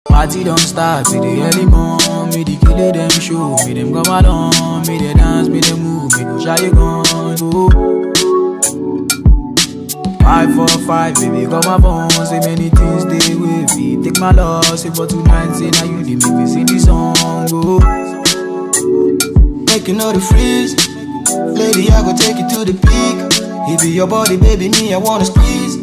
Party don't start, me the early morn, me the kill them show, me them come along, me the dance, me the move, me go shy you gone, oh. 5 4 5, baby, come my phone, say many things they with me. Take my loss, say for tonight, say now you the make me sing this song, oh. Making all the freeze, lady, I go take you to the peak. It be your body, baby, me, I wanna squeeze.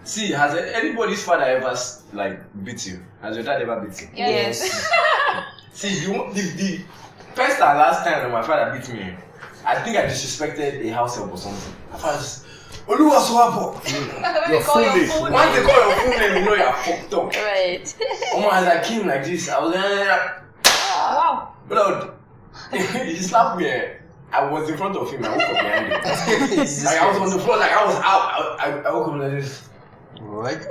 See, has anybody's father ever beat you? Has your dad ever beat you? Yes. See, the first and last time that my father beat me, I think I disrespected a house help or something. My father just, Oluwa Swapo. Your full name. Once they call your full name, you know you're fucked up. Right. As I came like this, I was wow. Blood. He slapped me. I was in front of him. I woke up behind him. I was on the floor, I was out. I woke up like this. What?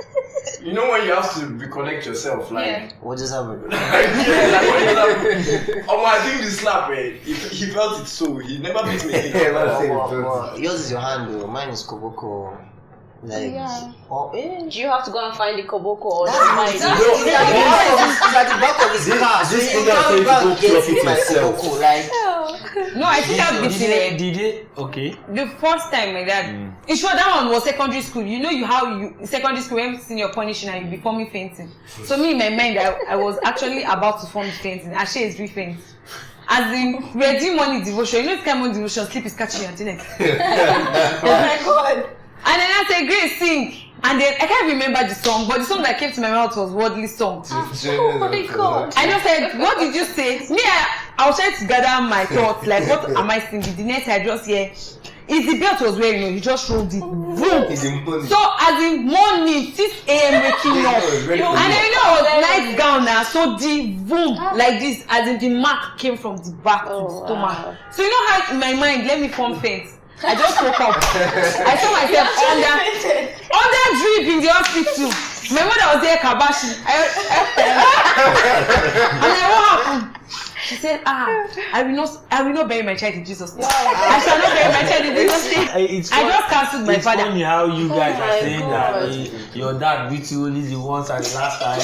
You know when you have to recollect yourself, what just happened? What just happened? I think the slap, he felt it so he never beat me. Yours is your hand though, mine is Koboko. Do you have to go and find the Koboko or it's at the back of his car. This thing that says go flop it yourself. No, I think I've been there. Did it? Okay. The first time like that. In short, that one was secondary school. You know how secondary school when senior punishing and you be forming fainting. So me in my mind, I was actually about to form fainting. Ashe is re-faint. As in, we're doing morning devotion. You know it's kind of morning devotion, sleep is catching you until next. Oh my God. And then I said, Grace, sing. And then I can't remember the song, but the song that came to my mouth was Worldly Song. Oh my God. I just said, what did you say? Me, I was trying to gather my thoughts, like what am I singing? The next I just hear, is the belt was wearing, he just rolled it. Boom. So as in morning, 6 a.m. waking up. And then you know, night gown now, so the boom, like this, as in the mark came from the back to the stomach. Wow. So you know how in my mind, let me form faint. I just woke up. I saw myself under drip in the hospital. My mother was there, Kabashi. And then what happened? She said, I will not bury my child in Jesus' name. I shall not bury my child in Jesus' name. I just cancelled my father. It's funny how you guys are saying that your dad beat you only the once and the last time.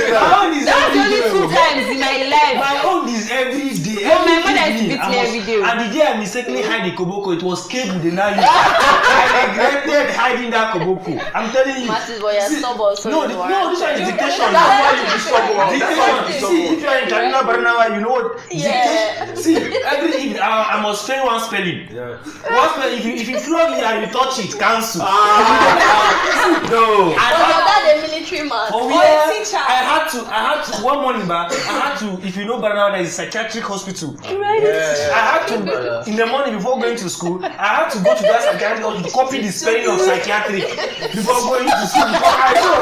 That's only 2 times in my life. My own is every day. My mother used to beat me every day. And the day I mistakenly hide the Koboko, it was cable the night. I regretted hiding that Koboko. I'm telling you. Massive boy, you're stubborn. No, this one is dictation. That's why you be stubborn. See, if you are in Kaduna Barnawa, you know what? Yeah. See, every evening I must train one spelling. One spelling. If you flog it and you touch it, cancel. No. And your dad a military man. Oh yeah. Teacher. I had to. One morning, if you know Barnawa, there is a psychiatric hospital. Right. I had to in the morning before going to school. I had to go to that psychiatric hospital to copy the spelling of psychiatric before going to school.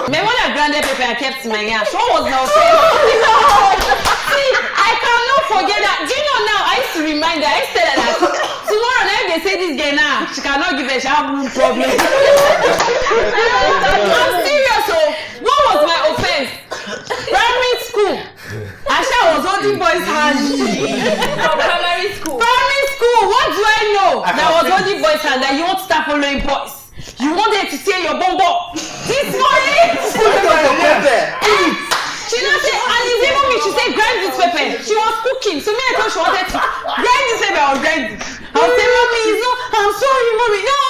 My mother granted paper and kept in my hand. So what was now saying? See, I cannot forget that. Do you know now? I used to remind her. I used to tell her that tomorrow, if they say this girl now, she cannot give a sharp problem. I'm serious. So, what was my offense? Primary school. Asha was holding boys' hand. Primary school. Primary school. What do I know? That was holding boys' hand. That you want to start following boys. You wanted to say your bombo. This morning. She not say, and it's even me, she said grind this pepper. She was cooking, so me I thought she wanted to grind this pepper, I was grinding. I was saying, mommy, I'm sorry, mommy. No,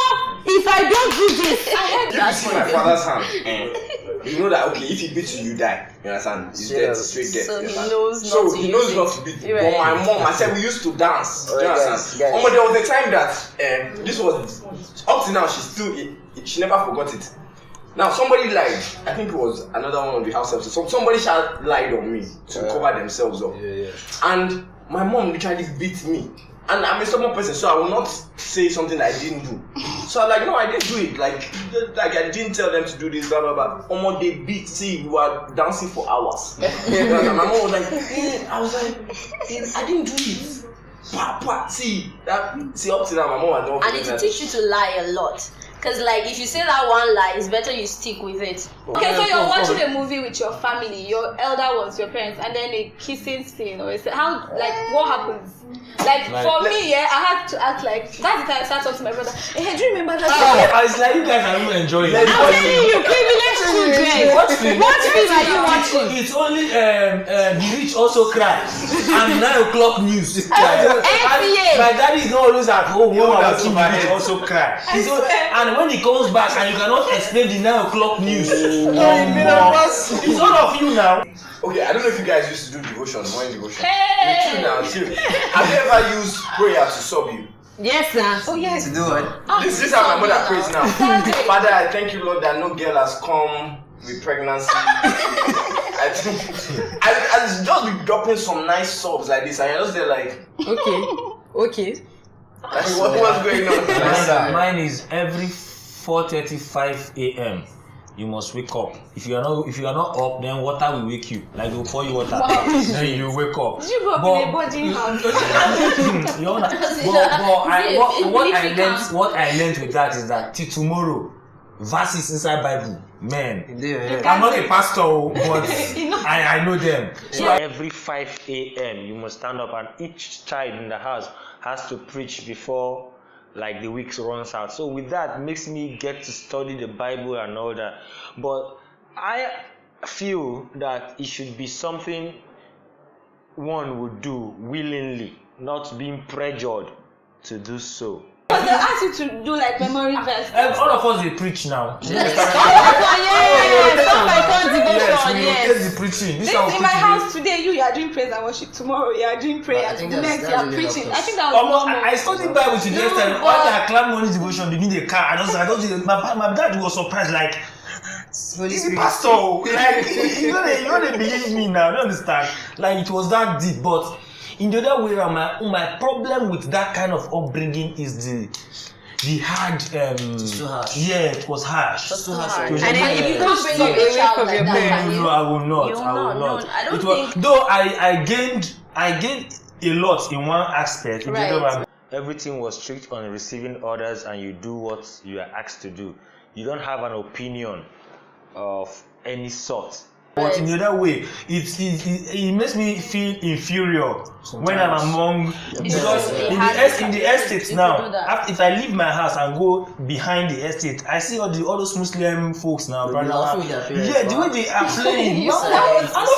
if I don't do this. That's my father's hand. You know that, okay, if he beats you, you die. You understand? He's dead, straight dead. So he knows not to beat you. But my mom, I said we used to dance. Do you understand? But there was a time that, this was, up to now, she never forgot it. Now somebody lied. I think it was another one of the house helps. So somebody lied on me to cover themselves up. And my mom literally beat me. And I'm a stubborn person, so I will not say something that I didn't do. So I'm like, no, I didn't do it. Like I didn't tell them to do this, blah blah blah. They beat. See, we were dancing for hours. My mom was like, I was like, I didn't do it. See, up to now, my mom was not. And it teach you to lie a lot. Because like if you say that one lie, it's better you stick with it. Okay, so you're watching a movie with your family, your elder ones, your parents, and then a kissing scene, or how like what happens? Like for me, I had to act like that's the time I started talking to my brother. Hey, do you remember that? It's like you guys are not enjoying it. I'm telling you, privileged children. What film are you watching? It's only the rich also cry and 9 o'clock news. My daddy is not always at home when I watching the rich also cry. And when he comes back and you cannot explain the 9 o'clock news, it's all of you now. Okay, I don't know if you guys used to do devotion, morning devotion. Hey! Have you ever used prayer to solve you? Yes, sir. Oh yes. To do what? This is how my mother prays now. Father, I thank you, Lord, that no girl has come with pregnancy. I just be dropping some nice sobs like this, and you're just there like, Okay. like what's going on? Mine is every 4:35 a.m. You must wake up. If you are not up, then water will wake you. Like they will pour you water, then you wake up. Did you grow up in a boarding house? What I learned with that is that till tomorrow, verses inside Bible, man. I'm not a pastor, but I know them. So every 5 a.m. you must stand up, and each child in the house has to preach before like the weeks runs out. So with that makes me get to study the Bible and all that. But I feel that it should be something one would do willingly, not being pressured to do so. But they ask you to do like memory verse. All of us they preach now. Yes, The preaching. This In my house today, you are doing praise and worship. Tomorrow you are doing prayer. Next you are preaching. I think that was I studied Bible today. All that clam morning devotion begin the car. I don't. My dad was surprised like. He's the pastor. Like you know they believe me now. You understand? Like it was that deep, but. In the other way around, my problem with that kind of upbringing is the hard. It's too harsh. Yeah, it was harsh. That's too harsh. And then if you don't bring stop up a away child from like your that, parents. No, I will not. You I will not. No, I don't think. Though I gained a lot in one aspect. Right. Everything was strict on receiving orders, and you do what you are asked to do. You don't have an opinion of any sort. But in the other way, it makes me feel inferior when I'm among, because in the estates now, if I leave my house and go behind the estate, I see all those Muslim folks now. Yeah, the way they are playing. I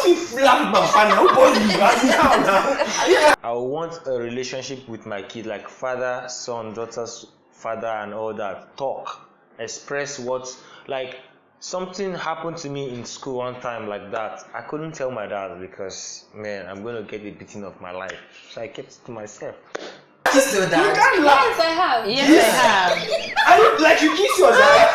don't feel laugh my family. I want a relationship with my kid, like father, son, daughter's father, and all that. Talk, express what, like. Something happened to me in school one time like that. I couldn't tell my dad because, man, I'm going to get a beating of my life. So I kept it to myself. Still that. Yes, I have. Yes, I have. I don't like you kiss your dad.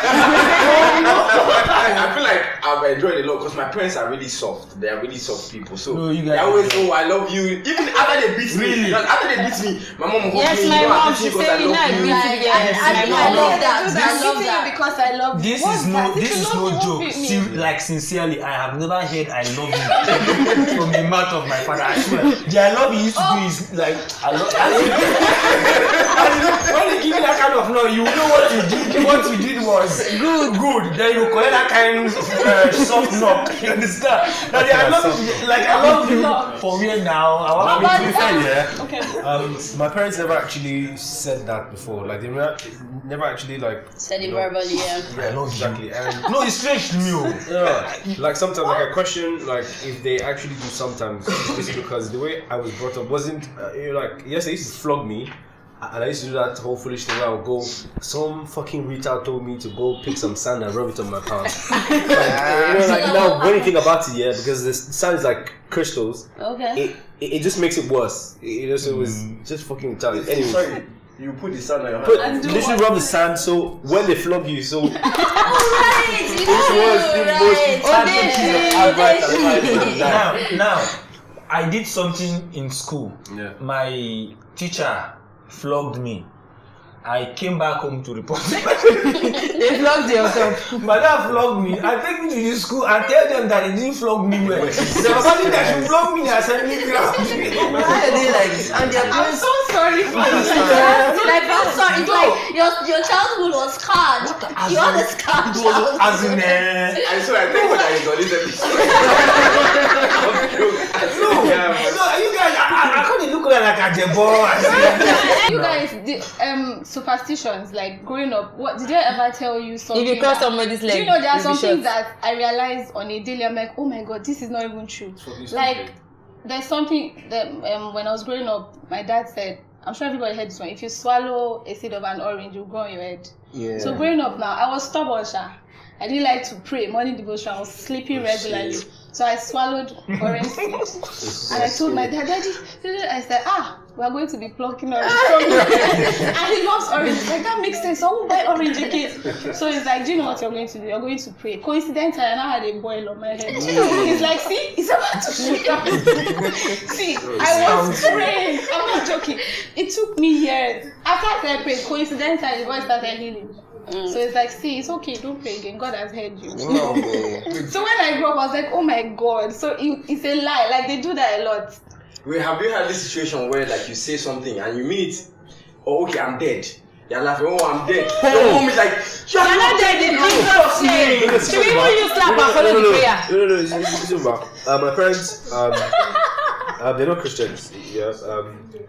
I feel like I've enjoyed a lot because my parents are really soft. They are really soft people. So No, you they guys always know I love you. Even after they beat me. After they beat me, my mom will Yes, me. my You know, I mom, beat she you because said I you love not you. beat you. I love that. This- I love that because I love you. This is no joke. Like sincerely, I have never heard I love you from the mouth of my father. I swear. The I love you used to do is like I love. When they give you that kind of no, you know what you did. What you did was good. Then you collect that kind of soft knock. You understand? Like, I love you for real now. I want to be fair. Okay. My parents never actually said that before. Like they never actually like Said it verbally, yeah. I love exactly. And No, it's strange to me. yeah, like sometimes like I question like if they actually do sometimes. It's because the way I was brought up wasn't like yes they used to flog me. And I used to do that whole foolish thing where I would go, some fucking retard told me to go pick some sand and rub it on my palm. Like now when you think about it, yeah, because the sand is like crystals, Okay. it just makes it worse. So it was just fucking retarded. Anyway, Sorry, you put the sun on your hand. literally rub the sand so when they flog you, so Alright, you Now, I did something in school. Yeah. My teacher flogged me, I came back home to report. They flogged yourself. My dad flogged me. I take me to the school and tell them that they didn't flog me well. The person that should flog me has sent me ground. Why are they like this? And their I'm parents. so sorry for you. Like, I'm sorry. It's like your childhood was scarred. You are the scarred child. As in, And so I think that is on this episode. no, you guys, I can't look like a jebo. You guys, superstitions, like growing up, what did I ever tell you something? If you cross somebody's leg, do you know there are some shot. things that I realized on a daily, I'm like, oh my god, this is not even true. Like, there's something that when I was growing up, my dad said, I'm sure everybody heard this one, if you swallow a seed of an orange, you'll grow on your head. Yeah. So growing up now, I was stubborn, Sha. I didn't like to pray, morning devotion, I was sleeping regularly. So I swallowed orange seed. And I told my dad, Daddy, I said, we are going to be plucking orange from you. And he loves orange. Like, that makes sense. I won't buy orange again. So he's like, do you know what you're going to do? You're going to pray. Coincidentally, I now had a boil on my head. He's like, see, it's about to shoot up. See, I was praying. I'm not joking. It took me years. After I started praying, coincidentally, the voice started healing. So it's like, see, it's okay, don't pray again. God has heard you. No, So when I grew up, I was like, oh my god. So it's a lie. Like, they do that a lot. Wait, have you had this situation where like you say something and you mean it? Oh, okay, I'm dead. You're laughing. Oh, I'm dead. Your mom is like, You're not dead in Jesus' name. Should we even use slap and follow the prayer? No, it's about my parents. They're not Christians. Yeah.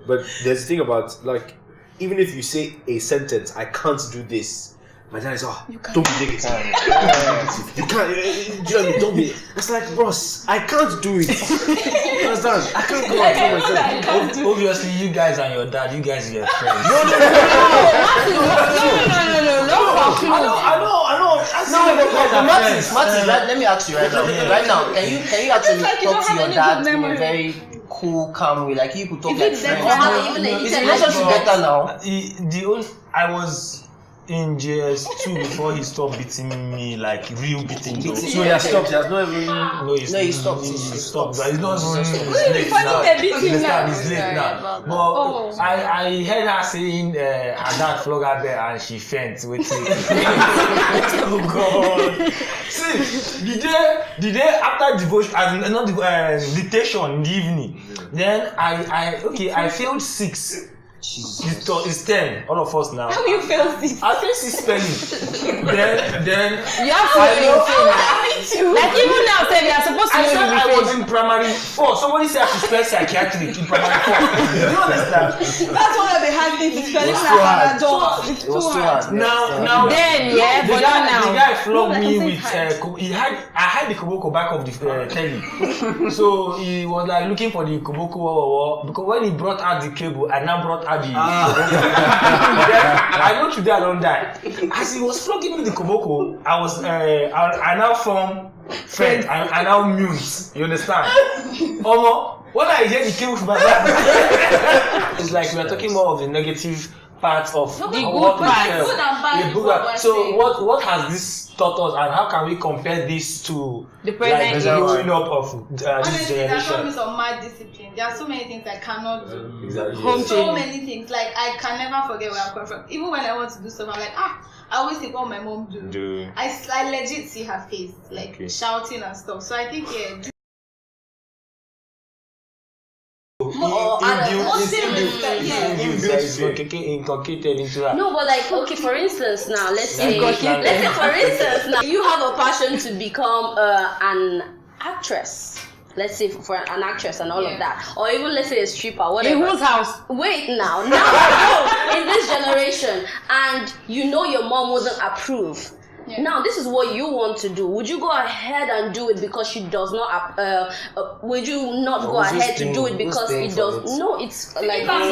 But there's a thing about like, even if you say a sentence, I can't do this. My dad is, don't be negative. You can't, do you know what I mean? Don't be. It's like, Ross, I can't do it. You understand? I can't go and do myself. Obviously, you guys and your dad, you guys are friends. No. Martin, let me ask you right now. Right now, can you actually talk to your dad in a very cool, calm way? Like you could talk like friends. Is the relationship better now? I was in JS2 before he stopped beating me, like real beating. So he has stopped. He has not even. No, he stopped. He stopped. But it's not even. It's late now. It's late now. But I heard her saying her dad flog her there and she fainted. Oh God! See, the day after devotion, not dictation in the evening. Then I failed 6. It's 10, all of us now. How you fail this? I failed 6 spelling. then you have to me too. Like even now, say they are supposed to I know said you I was in primary 4. Somebody said I should spell psychiatric in primary 4. Do you understand? That's one of the hard things. It's spelling like an adult. It's too hard. Now then, yeah, but not now. The guy flogged me with I had the koboko back of the telly. So he was like looking for the koboko because when he brought out the cable, I now brought out the I know today I don't die. As he was flogging me the koboko, I now form friend. I now mute. You understand? When I hear the cable from my dad, it's like we are talking more of the negative part of the what we felt. good and bad. So what has this taught us, and how can we compare this to the present growing up of this Honestly, generation? there's always some mad discipline. There are so many things I cannot do. Exactly. So many things. Like, I can never forget where I'm coming from. Even when I want to do stuff, I'm like, I always think what my mom do. I legit see her face, like shouting and stuff. So I think inculcated into that. No, but like, okay, for instance, now let's say for instance, now you have a passion to become an actress. Let's say for an actress and all of that, or even let's say a stripper, whatever. In whose house? Wait now, in this generation, and you know your mom wouldn't approve. Yeah. Now, this is what you want to do. Would you go ahead and do it because she does not? Would you not go ahead to do it because it does? No, it's like. If I'm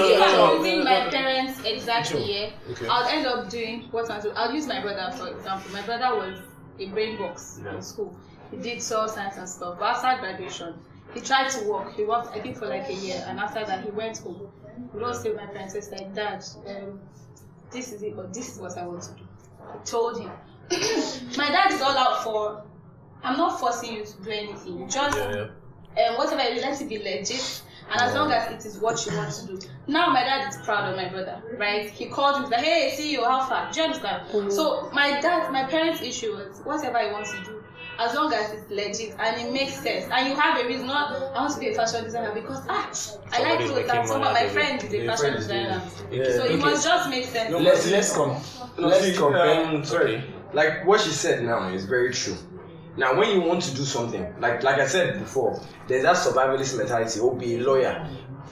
using my parents exactly, I'll end up doing what I do. I'll use my brother for example. My brother was a brain box in school. He did soil science and stuff. But after graduation, he tried to work. He worked, I think, for like a year, and after that, he went home. He don't say my parents. It's like, Dad, this is it, but this is what I want to do. I told him. My dad is all out for. I'm not forcing you to do anything. Just whatever you let it be legit. and as long as it is what you want to do. Now my dad is proud of my brother, right? He called him, like, hey, see you, how far? Do you understand? So my parents' issue was whatever he wants to do, as long as it's legit and it makes sense, and you have a reason. Not I want to be a fashion designer because I like clothes, and some of my friends is a fashion designer. So it must just make sense. No, let's compare. Sorry, like what she said now is very true. Now, when you want to do something, like I said before, there's that survivalist mentality. Oh, be a lawyer.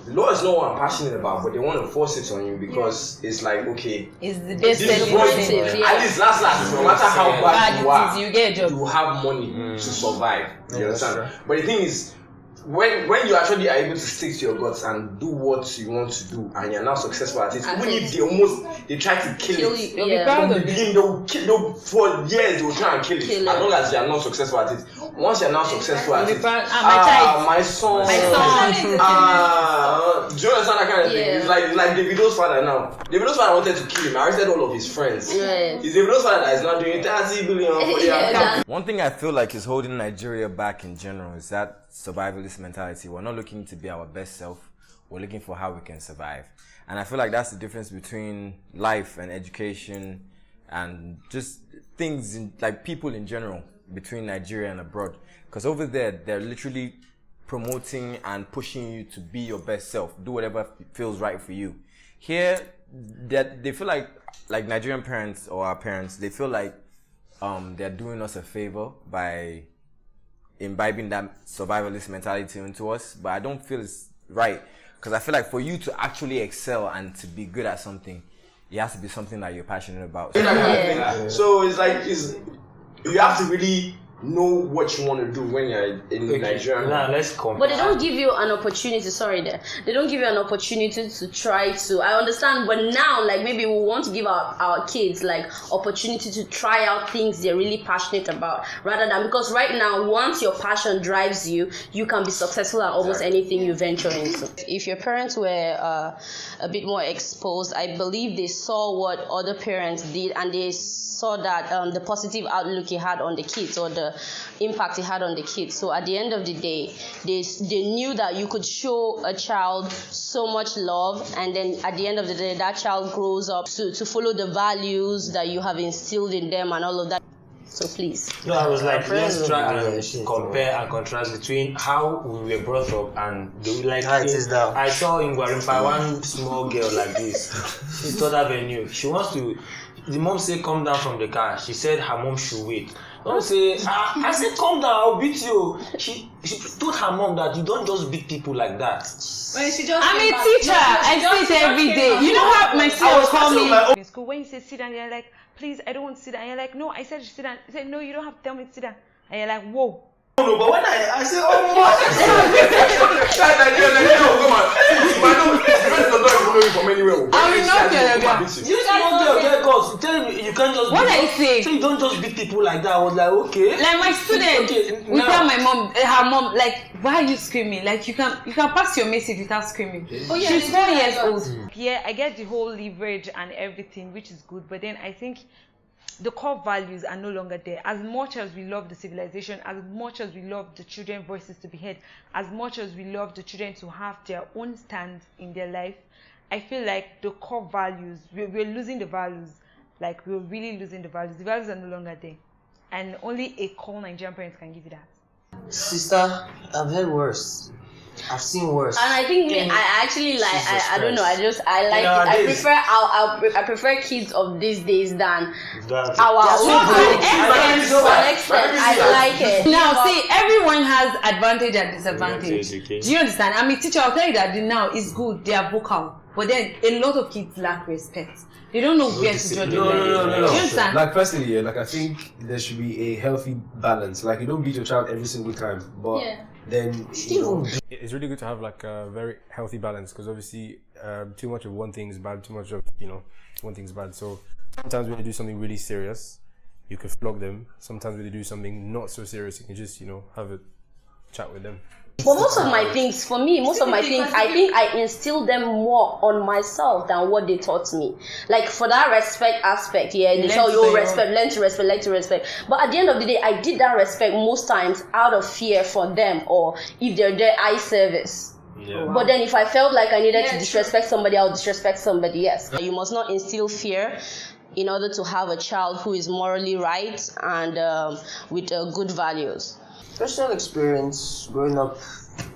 Law is not what I'm passionate about, but they want to force it on you because it's like, okay, it's the best this is what you do. At least last, no matter how bad you are, you get a job. You have money to survive. You understand? But the thing is, when you actually are able to stick to your guts and do what you want to do, and you're now successful at it, even if they try to kill it. From the beginning, they'll for years they will try and kill it. As long as you are not successful at it. Once you're now successful at it, my son. Do you understand that kind of thing? It's like Davido's father now. Davido's father wanted to kill him. I arrested all of his friends. It's Davido's father that is now doing 30 billion for the account. One thing I feel like is holding Nigeria back in general is that survivalist mentality. We're not looking to be our best self. We're looking for how we can survive. And I feel like that's the difference between life and education and just things like people in general between Nigeria and abroad. Because over there, they're literally promoting and pushing you to be your best self. Do whatever feels right for you. Here, they feel like Nigerian parents or our parents, they feel like they're doing us a favor by imbibing that survivalist mentality into us, but I don't feel it's right, because I feel like for you to actually excel and to be good at something, it has to be something that you're passionate about. So it's like you have to really know what you want to do when you're in Nigeria. Now let's compare. But they don't give you an opportunity. They don't give you an opportunity to try to. I understand, but now, like, maybe we want to give our kids like opportunity to try out things they're really passionate about, rather than, because right now, once your passion drives you, you can be successful at almost anything you venture into. If your parents were a bit more exposed, I believe they saw what other parents did, and they saw that the positive outlook it had on the kids, or the impact it had on the kids. So at the end of the day, they knew that you could show a child so much love, and then at the end of the day, that child grows up to follow the values that you have instilled in them and all of that. So please. No, I was like, let's try and compare and contrast between how we were brought up and I saw in Gwarimpa one small girl like this. She thought Avenue. She wants to. The mom said, come down from the car. She said her mom should wait. Mom say, I said, come down, I'll beat you. She told her mom that you don't just beat people like that. I'm a teacher. I sit every day. You know how my students call me in school. When you say sit down, you're like, please, I don't want to sit down. You're like, no, I said sit down. I said, no, you don't have to tell me to sit down. And you're like, whoa. No, but when I said, oh my I will not tell you. You can't just. What I say? So you don't just beat people like that. I was like, okay. Like my student, we tell my mom, her mom, like, why are you screaming? Like you can pass your message without screaming. Oh yeah, she's 4 years old. Yeah, I get the whole leverage and everything, which is good. But then I think the core values are no longer there. As much as we love the civilization, as much as we love the children's voices to be heard, as much as we love the children to have their own stand in their life, I feel like the core values, we're losing the values. Like, we're really losing the values. The values are no longer there. And only a core Nigerian parent can give you that. Sister, I've heard worse. I've seen worse. And I think I actually like, I don't know, I prefer kids of these days than our own. I like it. Now, see, everyone has advantage and disadvantage. Do you understand? I'm a teacher, I'll tell you that now it's good, they are vocal. But then a lot of kids lack respect. They don't know where to judge them. No. Do you understand? Like, personally, like, I think there should be a healthy balance. Like, you don't beat your child every single time, but then it's really good to have like a very healthy balance, because obviously too much of one thing is bad, too much of one thing is bad. So sometimes when they do something really serious, you can flog them. Sometimes when they do something not so serious, you can just have a chat with them. But most of my things, I think I instill them more on myself than what they taught me. Like, for that respect aspect, they tell you, learn to respect. But at the end of the day, I did that respect most times out of fear for them, or if they're there, eye service. Yeah. But then if I felt like I needed to disrespect somebody, I'll disrespect somebody, yes. You must not instill fear in order to have a child who is morally right and with good values. Personal experience growing up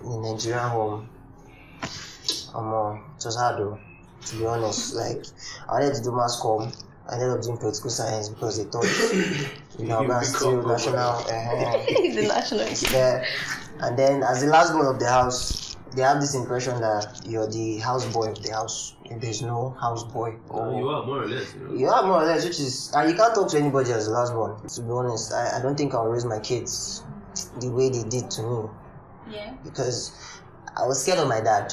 in a Nigerian home, it was hard though, to be honest. Like, I wanted to do mass comm. I ended up doing political science because they thought, I'm going to steal national. The national. Yeah. And then, as the last born of the house, they have this impression that you're the house boy of the house. If there's no house boy. You are more or less. You are more or less, which is, and you can't talk to anybody as the last born. To be honest, I don't think I'll raise my kids the way they did to me. Yeah. Because I was scared of my dad.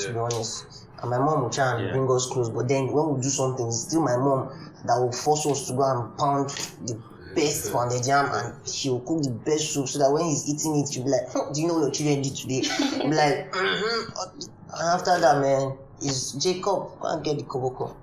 To be honest. And my mom would try and bring us close, but then when we do something, it's still my mom that will force us to go and pound the best pounded jam, and she will cook the best soup so that when he's eating it, she'll be like, do you know what your children did today? I'll be like, And after that, man, is Jacob, go and get the koboko.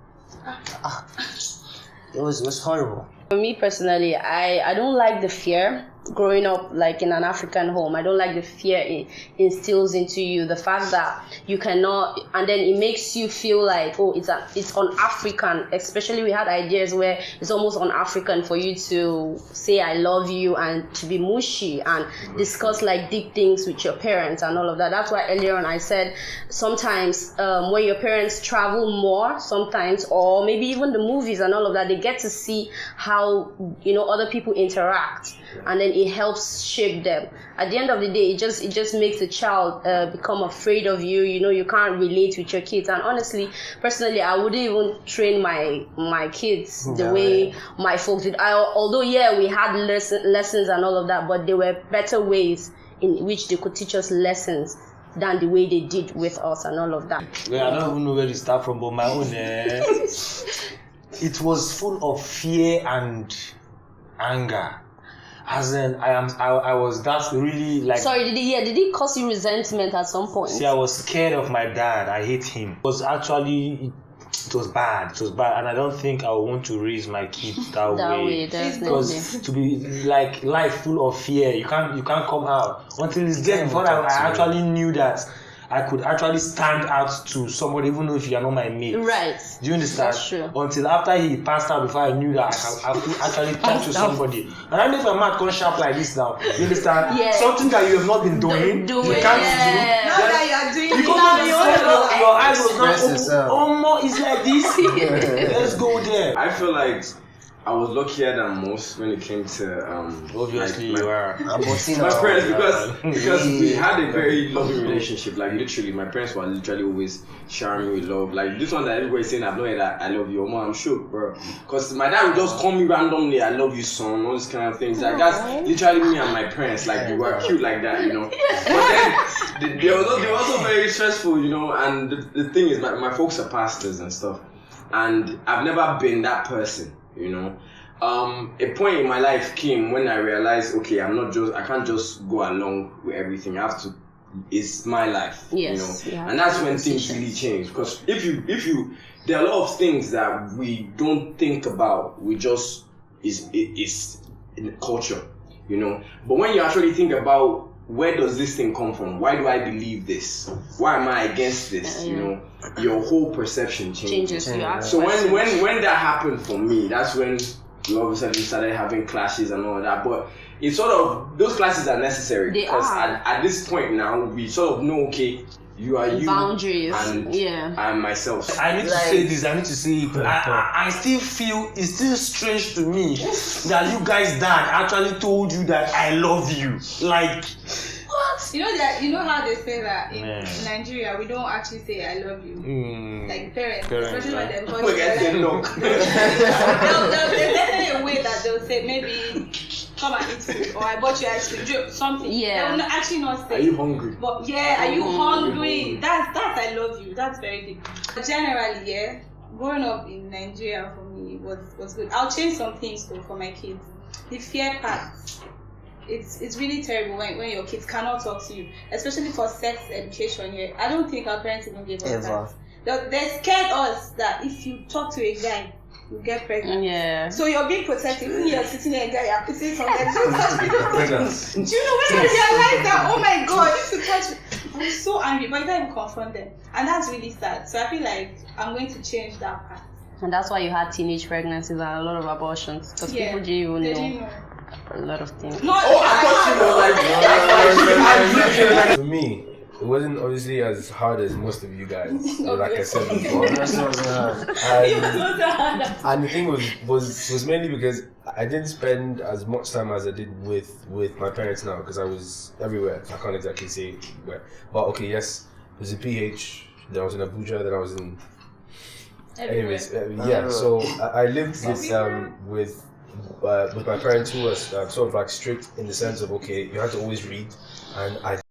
It was horrible. For me personally, I don't like the fear growing up like in an African home. I don't like the fear it instills into you, the fact that you cannot, and then it makes you feel like, oh, it's un-African. Especially we had ideas where it's almost un-African for you to say I love you and to be mushy and discuss like deep things with your parents and all of that. That's why earlier on I said sometimes when your parents travel more sometimes, or maybe even the movies and all of that, they get to see how other people interact, and then it helps shape them. At the end of the day, it just makes a child become afraid of you. You can't relate with your kids. And honestly, personally, I wouldn't even train my kids the way my folks did. Although we had lessons and all of that, but there were better ways in which they could teach us lessons than the way they did with us and all of that. Well, I don't even know where to start from, but my own, it was full of fear and anger. As in, I was that really like. Sorry, did it cause you resentment at some point? See, I was scared of my dad. I hate him. It was bad. It was bad, and I don't think I would want to raise my kids that way. Because to be like life full of fear, you can't come out until it's there. Before I actually knew that I could actually stand out to somebody, even though if you are not my mate. Right. Do you understand? That's true. Until after he passed out, before I knew that I could actually talk to somebody. And I know if a man can't sharp like this now. You understand? Yeah. Something that you have not been doing, you can't do. Now that you are doing it, because your eyes was not open. More is like this. Let's go there. I feel like I was luckier than most when it came to obviously like you are. My parents, because we had a very loving relationship. Like literally, my parents were literally always showering me with love. Like this one that everybody's saying, I've not heard that I love you, mom. I'm shook, bro. Because my dad would just call me randomly, I love you, son. All these kind of things. Like that's literally me and my parents. Like we were cute like that, But then they were also very stressful, And the thing is, my folks are pastors and stuff, and I've never been that person. A point in my life came when I realized, okay, I can't just go along with everything. It's my life, Yes, and that's when things really change. Because if you, there are a lot of things that we don't think about. We just is in the culture, But when you actually think about where does this thing come from? Why do I believe this? Why am I against this? Your whole perception changes. So when that happened for me, that's when we all of a sudden started having clashes and all that. But it's sort of, those classes are necessary because at this point now we sort of know, okay, you are you boundaries and I'm myself. I need to say this, I need to say it. I still feel it's still strange to me that you guys' dad actually told you that I love you. Like what? You know how they say that in Nigeria we don't actually say I love you. Like parents especially when they're talking, there's definitely a way that they'll say maybe come and eat food, or I bought you ice cream, something. Yeah. They will actually not say. Are you hungry? But are you hungry? That's I love you. That's very deep. But generally, growing up in Nigeria for me was good. I'll change some things though for my kids. The fear part. It's really terrible when your kids cannot talk to you, especially for sex education here. I don't think our parents even gave us that. They scared us that if you talk to a guy, you get pregnant. Yeah. So you're being protected. When you're sitting there, guy, you're putting something. Do you know when I realized that? Oh my God, this is touch. I was so angry, but you don't even confront them. And that's really sad. So I feel like I'm going to change that part. And that's why you had teenage pregnancies and a lot of abortions. Because people didn't even know a lot of things. I thought you For me, it wasn't obviously as hard as most of you guys. Like I said before. And the thing was mainly because I didn't spend as much time as I did with my parents now, because I was everywhere. I can't exactly say where. But okay, yes, it was in PH, then I was in Abuja, then I was in... Anyways, so I lived with my parents who was sort of like strict in the sense of, okay, you had to always read, and I